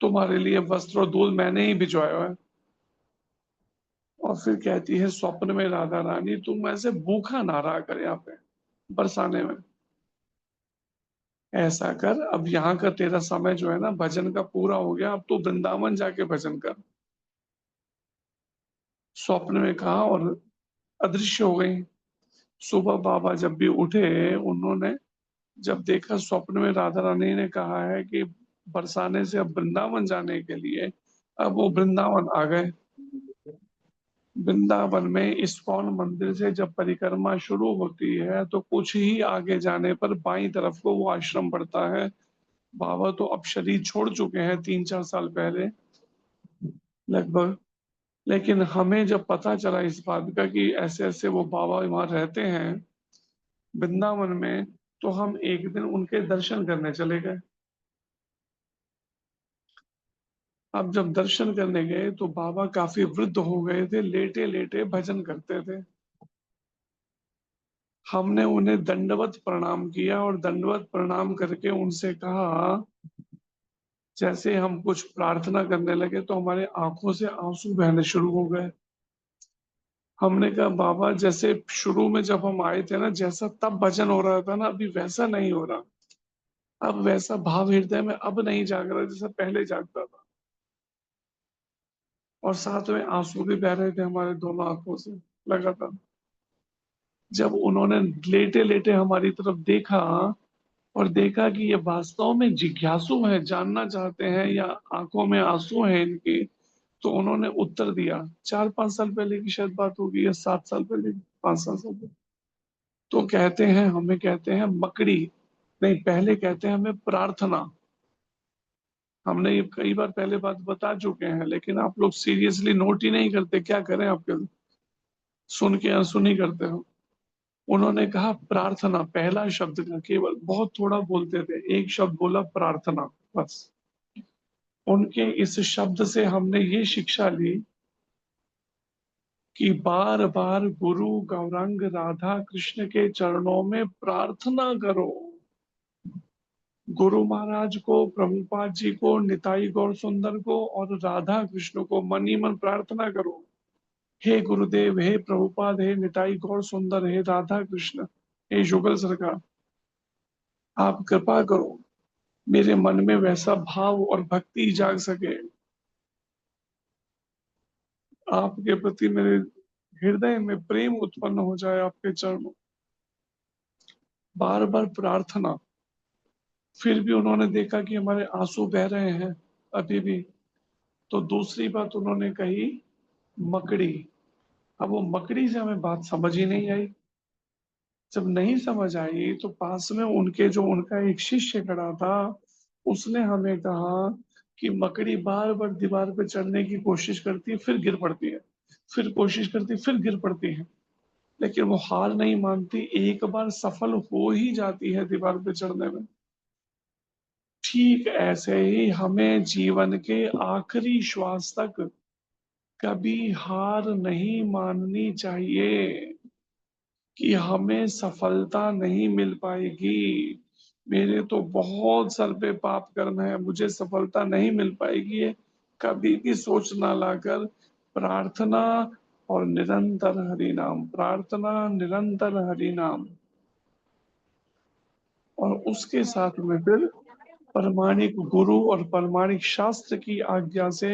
तुम्हारे लिए वस्त्र और दूध मैंने ही भिजवाया है। और फिर कहती है स्वप्न में राधा रानी, तुम ऐसे भूखा ना रहा कर यहाँ पे बरसाने में। ऐसा कर, अब यहाँ का तेरा समय जो है ना भजन का पूरा हो गया, अब तू वृंदावन जाके भजन कर। स्वप्न में कहा और अदृश्य हो गई। सुबह बाबा जब भी उठे, उन्होंने जब देखा स्वप्न में राधा रानी ने कहा है कि बरसाने से अब वृंदावन जाने के लिए, अब वो वृंदावन आ गए। वृंदावन में इस्कॉन मंदिर से जब परिक्रमा शुरू होती है तो कुछ ही आगे जाने पर बाईं तरफ को वो आश्रम पड़ता है। बाबा तो अब शरीर छोड़ चुके हैं 3-4 साल पहले लगभग, लेकिन हमें जब पता चला इस बात का कि ऐसे ऐसे वो बाबा वहां रहते हैं वृंदावन में, तो हम एक दिन उनके दर्शन करने चले गए। अब जब दर्शन करने गए तो बाबा काफी वृद्ध हो गए थे, लेटे लेटे भजन करते थे। हमने उन्हें दंडवत प्रणाम किया और दंडवत प्रणाम करके उनसे कहा, जैसे हम कुछ प्रार्थना करने लगे तो हमारे आंखों से आंसू बहने शुरू हो गए। हमने कहा बाबा, जैसे शुरू में जब हम आए थे ना, जैसा तब भजन हो रहा था ना, अभी वैसा नहीं हो रहा। अब वैसा भाव हृदय में अब नहीं जाग रहा जैसा पहले जागता था। और साथ में आंसू भी बह रहे थे हमारे दोनों आंखों से लगातार। जब उन्होंने लेटे लेटे हमारी तरफ देखा और देखा कि ये वास्तव में जिज्ञासु है, जानना चाहते हैं, या आंखों में आंसू हैं इनके, तो उन्होंने उत्तर दिया। 4-5 साल पहले की शायद बात होगी, या 7 साल पहले, 5-7 साल पहले। तो कहते हैं, हमें कहते हैं मकड़ी नहीं, पहले कहते हैं हमें प्रार्थना। हमने ये कई बार पहले बात बता चुके हैं, लेकिन आप लोग सीरियसली नोट ही नहीं करते। क्या करें, आपके सुन के अनसुनी करते हो। उन्होंने कहा प्रार्थना, पहला शब्द का केवल, बहुत थोड़ा बोलते थे, एक शब्द बोला प्रार्थना, बस। उनके इस शब्द से हमने ये शिक्षा ली कि बार बार गुरु गौरांग राधा कृष्ण के चरणों में प्रार्थना करो। गुरु महाराज को, प्रभुपाद जी को, निताई गौर सुंदर को और राधा कृष्ण को मन ही मन प्रार्थना करो। हे गुरुदेव, हे प्रभुपाद, हे निताई गौर सुंदर, हे राधा कृष्ण, हे युगल सरकार, आप कृपा करो मेरे मन में वैसा भाव और भक्ति जाग सके, आपके प्रति मेरे हृदय में प्रेम उत्पन्न हो जाए आपके चरणों। बार बार प्रार्थना। फिर भी उन्होंने देखा कि हमारे आंसू बह रहे हैं अभी भी, तो दूसरी बात उन्होंने कही मकड़ी। अब वो मकड़ी से हमें बात समझ ही नहीं आई। जब नहीं समझ आई तो पास में उनके जो उनका एक शिष्य खड़ा था, उसने हमें कहा कि मकड़ी बार बार दीवार पे चढ़ने की कोशिश करती है, फिर गिर पड़ती है, फिर कोशिश करती है, फिर गिर पड़ती है, लेकिन वो हार नहीं मानती, एक बार सफल हो ही जाती है दीवार पे चढ़ने में। ठीक ऐसे ही हमें जीवन के आखिरी श्वास तक कभी हार नहीं माननी चाहिए कि हमें सफलता नहीं मिल पाएगी, मेरे तो बहुत सर पे पाप कर्म है, मुझे सफलता नहीं मिल पाएगी, ये कभी भी सोच ना लाकर प्रार्थना और निरंतर हरि नाम, प्रार्थना निरंतर हरि नाम, और उसके साथ में फिर परमाणिक गुरु और परमाणिक शास्त्र की आज्ञा से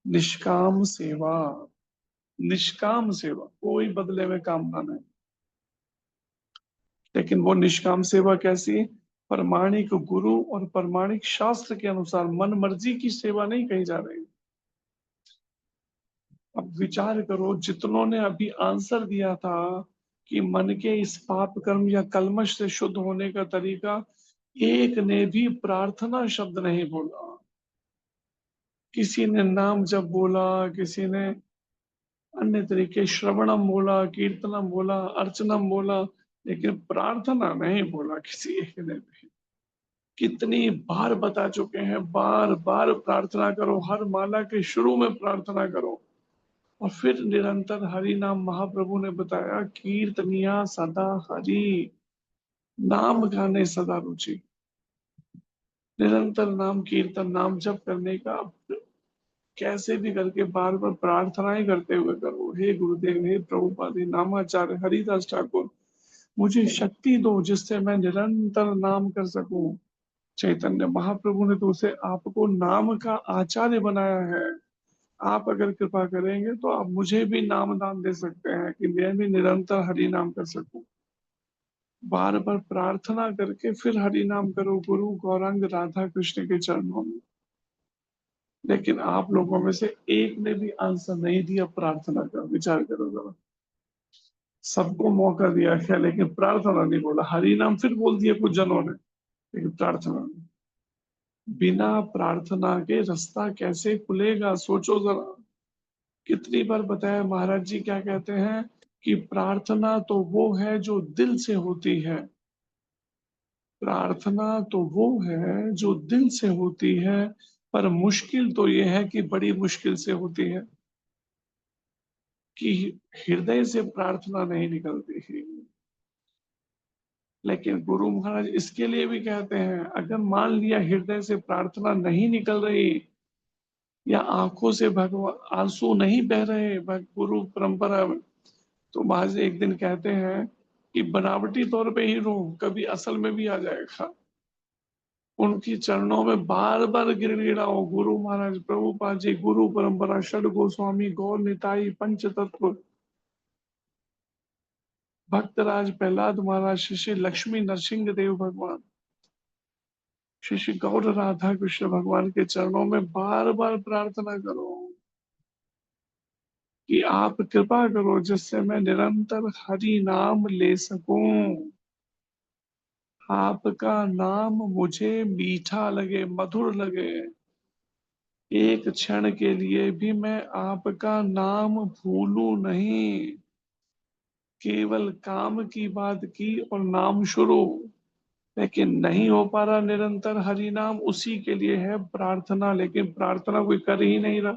निष्काम सेवा। निष्काम सेवा, कोई बदले में कामना नहीं। लेकिन वो निष्काम सेवा कैसी? परमाणिक गुरु और परमाणिक शास्त्र के अनुसार, मन मर्जी की सेवा नहीं कही जा रही। अब विचार करो, जितनों ने अभी आंसर दिया था कि मन के इस पाप कर्म या कलमश से शुद्ध होने का तरीका, एक ने भी प्रार्थना शब्द नहीं बोला। किसी ने नाम जब बोला, किसी ने अन्य तरीके श्रवणम बोला, कीर्तनम बोला, अर्चनम बोला, लेकिन प्रार्थना नहीं बोला किसी एक ने भी। कितनी बार बता चुके हैं, बार बार प्रार्थना करो, हर माला के शुरू में प्रार्थना करो। और फिर निरंतर हरि नाम, महाप्रभु ने बताया कीर्तनिया सदा हरि, नाम गाने सदा रुचि। निरंतर नाम कीर्तन, नाम जप करने का कैसे भी करके बार बार प्रार्थनाएं करते हुए करो। हे गुरुदेव, हे प्रभुपाद, हे नामाचार्य हरिदास ठाकुर, मुझे शक्ति दो जिससे मैं निरंतर नाम कर सकूं। चैतन्य महाप्रभु ने तो उसे आपको नाम का आचार्य बनाया है। आप अगर कृपा करेंगे तो आप मुझे भी नाम दान दे सकते हैं कि मैं भी निरंतर हरि नाम कर सकूं। बार बार प्रार्थना करके फिर हरि नाम करो गुरु गौरांग राधा कृष्ण के चरणों में। लेकिन आप लोगों में से एक ने भी आंसर नहीं दिया प्रार्थना का। विचार करो जरा, सबको मौका दिया क्या, लेकिन प्रार्थना नहीं बोला। हरि नाम फिर बोल दिया कुछ जनों ने, लेकिन प्रार्थना नहीं। बिना प्रार्थना के रास्ता कैसे खुलेगा, सोचो जरा। कितनी बार बताया, महाराज जी क्या कहते हैं कि प्रार्थना तो वो है जो दिल से होती है। प्रार्थना तो वो है जो दिल से होती है, पर मुश्किल तो ये है कि बड़ी मुश्किल से होती है, कि हृदय से प्रार्थना नहीं निकलती है। लेकिन गुरु महाराज इसके लिए भी कहते हैं, अगर मान लिया हृदय से प्रार्थना नहीं निकल रही या आंखों से भगवान आंसू नहीं बह रहे गुरु परंपरा में, तो महाराज एक दिन कहते हैं कि बनावटी तौर पे ही रो, कभी असल में भी आ जाएगा। उनकी चरणों में बार बार गिड़गिड़ाओ। गुरु महाराज, प्रभुपाद जी, गुरु परंपरा, षड गोस्वामी, गौर निताई, पंच तत्व, भक्तराज प्रहलाद महाराज, श्री लक्ष्मी नरसिंह देव भगवान, श्री गौर राधा कृष्ण भगवान के चरणों में बार बार प्रार्थना करो कि आप कृपा करो जिससे मैं निरंतर हरि नाम ले सकूं। आपका नाम मुझे मीठा लगे, मधुर लगे। एक क्षण के लिए भी मैं आपका नाम भूलूं नहीं। केवल काम की बात की और नाम शुरू, लेकिन नहीं हो पा रहा निरंतर हरि नाम, उसी के लिए है प्रार्थना। लेकिन प्रार्थना कोई कर ही नहीं रहा।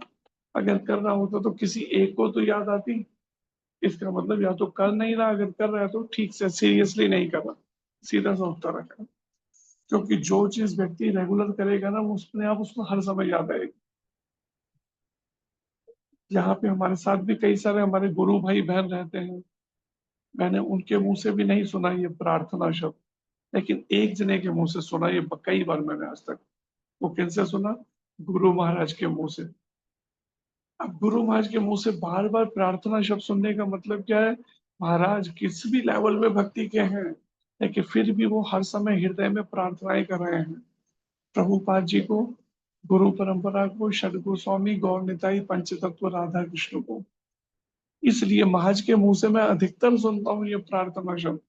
अगर कर रहा होता तो किसी एक को तो याद आती। इसका मतलब या तो कर नहीं रहा, अगर कर रहा है तो ठीक से सीरियसली नहीं कर रहा। सीधा सा उत्तर रखा। क्योंकि जो चीज व्यक्ति रेगुलर करेगा ना, वो उसने आप उसको हर समय याद आएगी। यहाँ पे हमारे साथ भी कई सारे हमारे गुरु भाई बहन रहते हैं। मैंने उनके मुंह से भी नहीं सुना ये प्रार्थना शब्द, लेकिन एक जने के मुंह से सुना ये कई बार मैंने आज तक। वो किनसे सुना? गुरु महाराज के मुंह से। अब गुरु महाराज के मुंह से बार बार प्रार्थना शब्द सुनने का मतलब क्या है? महाराज किस भी लेवल में भक्ति के हैं, लेकिन फिर भी वो हर समय हृदय में प्रार्थनाएं कर रहे हैं प्रभुपाद जी को, गुरु परंपरा को, षड गोस्वामी, गौर निताई, पंचतत्व, राधा कृष्ण को। इसलिए महाराज के मुंह से मैं अधिकतर सुनता हूँ ये प्रार्थना शब्द,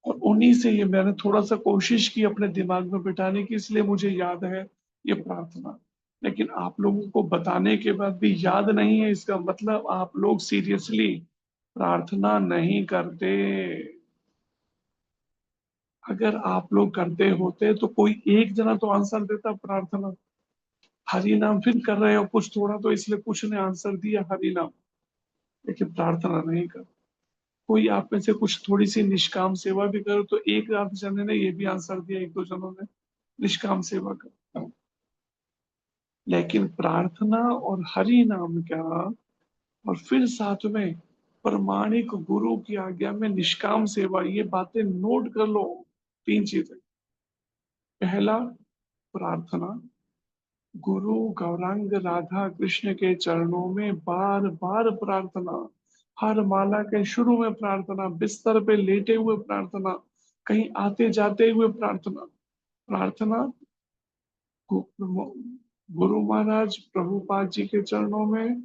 और उन्हीं से ये मैंने थोड़ा सा कोशिश की अपने दिमाग में बिठाने की, इसलिए मुझे याद है ये प्रार्थना। लेकिन आप लोगों को बताने के बाद भी याद नहीं है, इसका मतलब आप लोग सीरियसली प्रार्थना नहीं करते। अगर आप लोग करते होते तो कोई एक जना तो आंसर देता प्रार्थना। हरि नाम फिर कर रहे हो कुछ थोड़ा, तो इसलिए कुछ ने आंसर दिया हरि नाम, लेकिन प्रार्थना नहीं कर। कोई आप में से कुछ थोड़ी सी निष्काम सेवा भी करो, तो एक आध जने ने ये भी आंसर दिया, एक दो जनों ने निष्काम सेवा कर। लेकिन प्रार्थना और हरि नाम क्या, और फिर साथ में प्रमाणिक गुरु की आज्ञा में निष्काम सेवा, ये बातें नोट कर लो। 3 चीजें। पहला, प्रार्थना। गुरु गौरांग राधा कृष्ण के चरणों में बार बार प्रार्थना। हर माला के शुरू में प्रार्थना, बिस्तर पे लेटे हुए प्रार्थना, कहीं आते जाते हुए प्रार्थना। प्रार्थना गुरु महाराज प्रभुपाद जी के चरणों में,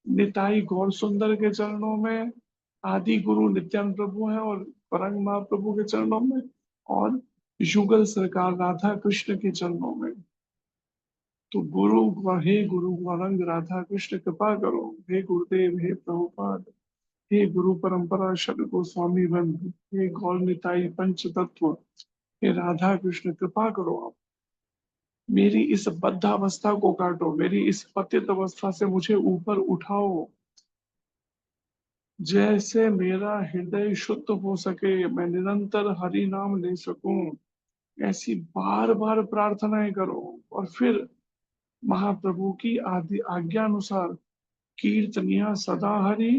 निताई गौर सुंदर के चरणों में, आदि गुरु नित्यानंद प्रभु हैं और परम महाप्रभु के चरणों में, और युगल सरकार राधा कृष्ण के चरणों में। तो हे गुरु गौरंग राधा कृष्ण कृपा करो, हे गुरुदेव, हे प्रभुपाद, हे गुरु परंपरा, षड गोस्वामी बंधु, हे गौर निताई, पंच तत्व, हे राधा कृष्ण कृपा करो। आप मेरी इस बद्धावस्था को काटो, मेरी इस पतित अवस्था से मुझे ऊपर उठाओ। जैसे मेरा हृदय शुद्ध हो सके, मैं निरंतर हरि नाम ले सकूं, ऐसी बार बार प्रार्थनाएं करो। और फिर महाप्रभु की आदि आज्ञा अनुसार कीर्तनिया सदा हरि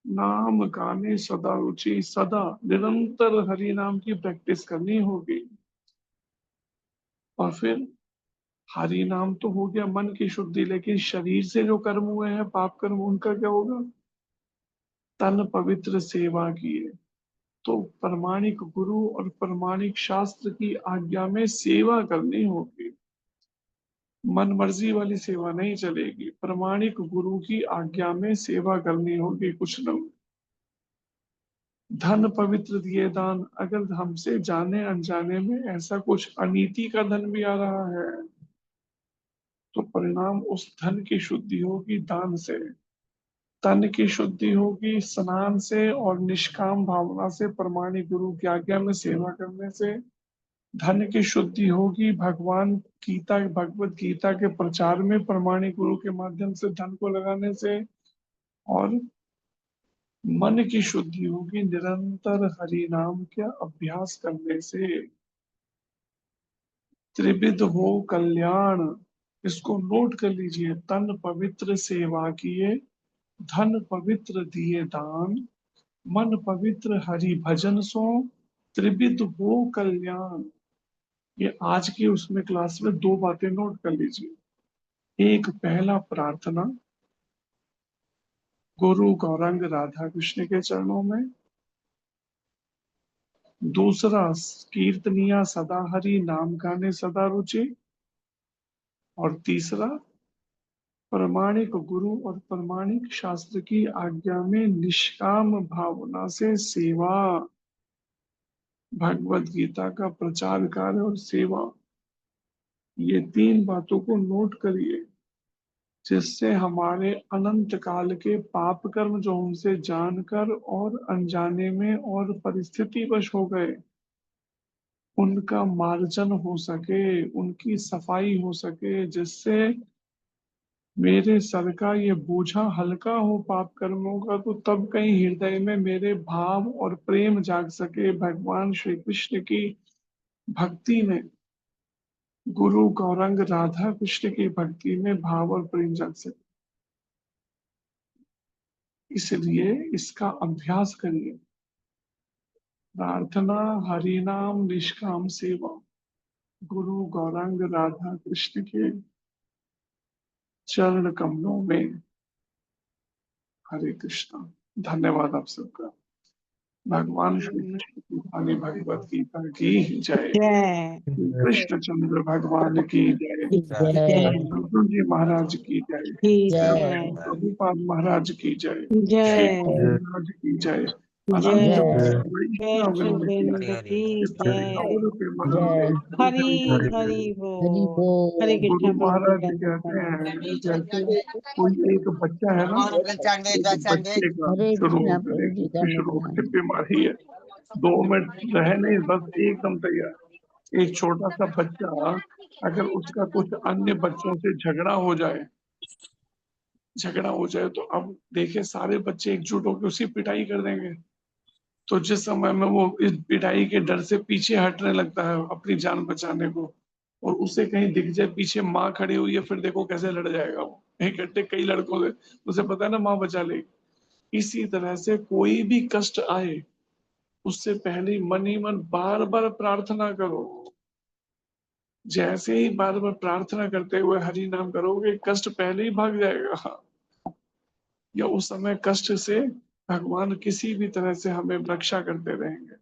नाम गाने सदा रुचि, सदा निरंतर हरि नाम की प्रैक्टिस करनी होगी। और फिर हरि नाम तो हो गया मन की शुद्धि, लेकिन शरीर से जो कर्म हुए हैं पाप कर्म, उनका क्या होगा? तन पवित्र सेवा किए, तो प्रमाणिक गुरु और प्रमाणिक शास्त्र की आज्ञा में सेवा करनी होगी। मन मर्जी वाली सेवा नहीं चलेगी, प्रमाणिक गुरु की आज्ञा में सेवा करनी होगी। कुछ लोग धन पवित्र दिए दान, अगर हमसे जाने अनजाने में ऐसा कुछ अनीति का धन भी आ रहा है तो परिणाम उस धन की शुद्धि होगी दान से, तन की शुद्धि होगी स्नान से और निष्काम भावना से, प्रमाणिक गुरु की आज्ञा में सेवा करने से। धन की शुद्धि होगी भगवत गीता के प्रचार में प्रमाणिक गुरु के माध्यम से धन को लगाने से। और मन की शुद्धि होगी निरंतर हरि नाम का अभ्यास करने से। त्रिविध हो कल्याण, इसको नोट कर लीजिए। तन पवित्र सेवा किए, धन पवित्र दिए दान, मन पवित्र हरि भजन सो, त्रिविध हो कल्याण। ये आज की उसमें क्लास में 2 बातें नोट कर लीजिए। एक, पहला प्रार्थना गुरु गौरांग राधा कृष्ण के चरणों में। दूसरा, कीर्तनिया सदा हरि नाम गाने सदा रुचि। और तीसरा, प्रमाणिक गुरु और प्रमाणिक शास्त्र की आज्ञा में निष्काम भावना से सेवा। भगवत गीता का प्रचार कार्य और सेवा, ये 3 बातों को नोट करिए, जिससे हमारे अनंत काल के पाप कर्म जो हमसे जानकर और अनजाने में और परिस्थितिवश हो गए, उनका मार्जन हो सके, उनकी सफाई हो सके, जिससे मेरे सर का ये बोझा हल्का हो पाप कर्मों का। तो तब कहीं हृदय में मेरे भाव और प्रेम जाग सके भगवान श्री कृष्ण की भक्ति में, गुरु गौरांग राधा कृष्ण की भक्ति में भाव और प्रेम जाग सके। इसलिए इसका अभ्यास करिए। प्रार्थना, हरि नाम, निष्काम सेवा, गुरु गौरांग राधा कृष्ण के चरण कमलों में। हरे कृष्णा। धन्यवाद आप सबका। भगवान श्री कृष्ण की वाणी भगवत गीता की जय। श्री कृष्णचंद्र भगवान की जय। अर्जुन जी महाराज की जय। प्रभुपाद महाराज की जय। श्री महाराज की जय। अनंत वैष्णव की गुरु महाराज कहते हैं, जैसे कोई एक बच्चा है ना, एक बच्चे का शुरू होकर बीमारी है, 2 मिनट रहे नहीं, बस एकदम तैयार। एक छोटा सा बच्चा, अगर उसका कुछ अन्य बच्चों से झगड़ा हो जाए तो अब देखिए सारे बच्चे एकजुट होकर उसी पिटाई कर देंगे। तो जिस समय में वो इस पिटाई के डर से पीछे हटने लगता है अपनी जान बचाने को, और उसे कहीं दिख जाए पीछे माँ खड़ी हुई है, फिर देखो कैसे लड़ जाएगा वो इकट्ठे कई लड़कों से, उसे पता है ना माँ बचा लेगी। इसी तरह से कोई भी कष्ट आए, उससे पहले मन ही मन बार बार प्रार्थना करो। जैसे ही बार बार प्रार्थना करते हुए हरि नाम करोगे, कष्ट पहले ही भाग जाएगा। या उस समय कष्ट से भगवान किसी भी तरह से हमें रक्षा करते रहेंगे,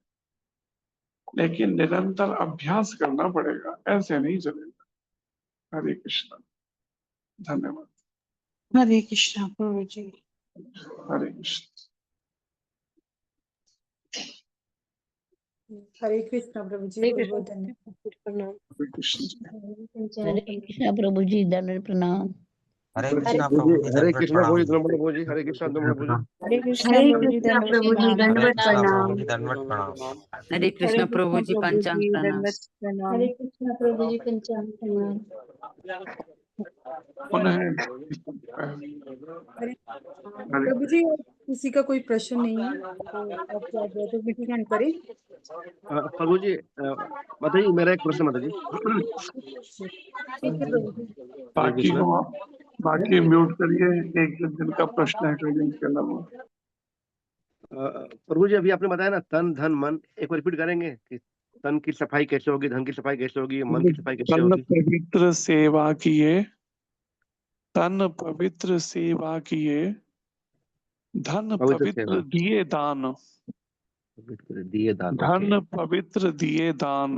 लेकिन निरंतर अभ्यास करना पड़ेगा, ऐसे नहीं चलेगा। हरे कृष्णा। धन्यवाद। हरे कृष्णा प्रभु जी। हरे कृष्ण। हरे कृष्णा प्रभु जी। हरे बहुत बहुत कृष्ण धन्यवाद। हरे कृष्ण। हरे कृष्णा प्रभु जी, दंड प्रणाम। हरे कृष्णा प्रभु जी, हरे दंडवत कृष्णा प्रभु जी, प्रणाम। प्रभु जी, हरे कृष्णा प्रभु जी। हरे कृष्णा हरे प्रभु जी, कृष्णा दंडवत प्रभु जी, प्रणाम। हरे दंडवत कृष्णा प्रभु प्रणाम। जी, दंडवत प्रणाम। हरे कृष्ण प्रभु जी, पंचांग प्रणाम। दंडवत प्रणाम। हरे कृष्णा प्रभु जी, पंचांग प्रणाम। पुनः हरे प्रभु जी, किसी का कोई प्रश्न नहीं है तो आप ब्रदर विजयन करें। प्रभु जी बताइए, मेरा एक प्रश्न बता जी। ठीक है प्रभु जी। बाकी को आप बाकी म्यूट करिए, एक जिनका प्रश्न है कोई जिनके अलावा। प्रभु जी, अभी आपने बताया ना तन धन मन, एक बार रिपीट करेंगे कि तन की सफाई कैसे होगी, धन की सफाई कैसे होगी, मन की सफाई कैसे तन होगी? पवित्र सेवा किए, तन पवित्र सेवा किए, धन पवित्र पवित्र सेवा। दिए दान। पवित्र दिए दान। धन पवित्र दिए दान,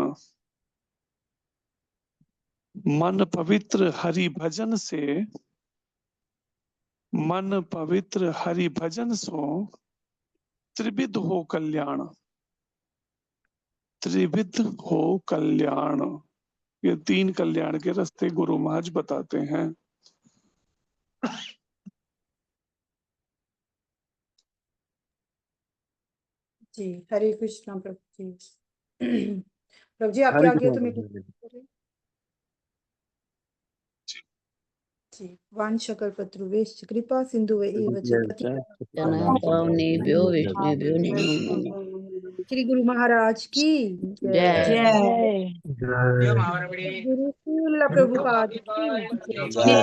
मन पवित्र हरि भजन से, मन पवित्र हरि भजन सो त्रिविध हो कल्याण, त्रिविध हो कल्याण। ये 3 कल्याण के रास्ते गुरु महाराज बताते हैं। जी हरे कृष्णा प्रभु जी। प्रभु जी आपकी हरे आज्ञा कृष्णा तो प्रभु मीटिंग जी। करें। जी वांछकल पत्रुवेश कृपा सिंधु एव च पावनेभ्यो वैष्णवेभ्यो नमो नमः। श्री गुरु महाराज की जय। जय गुरुकुल प्रभुपाद की जय।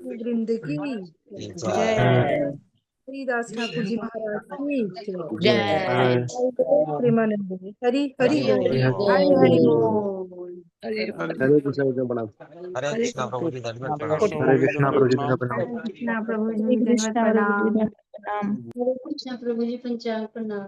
वृंद की जय। हरिदास ठाकुर जी महाराज की जय। प्रेमानंद हरि हरि बोल हरि हरि हरि बोल। बोल। हरे कृष्णा प्रणाम। हरे कृष्णा प्रभु जी दंडवत प्रणाम। हरे कृष्णा प्रभु जी दंडवत प्रणाम। हरे कृष्णा प्रभु हरे जी दंडवत कृष्णा प्रभु जी प्रणाम। दंडवत प्रणाम। हरे कृष्णा प्रभु जी पंचांग प्रणाम।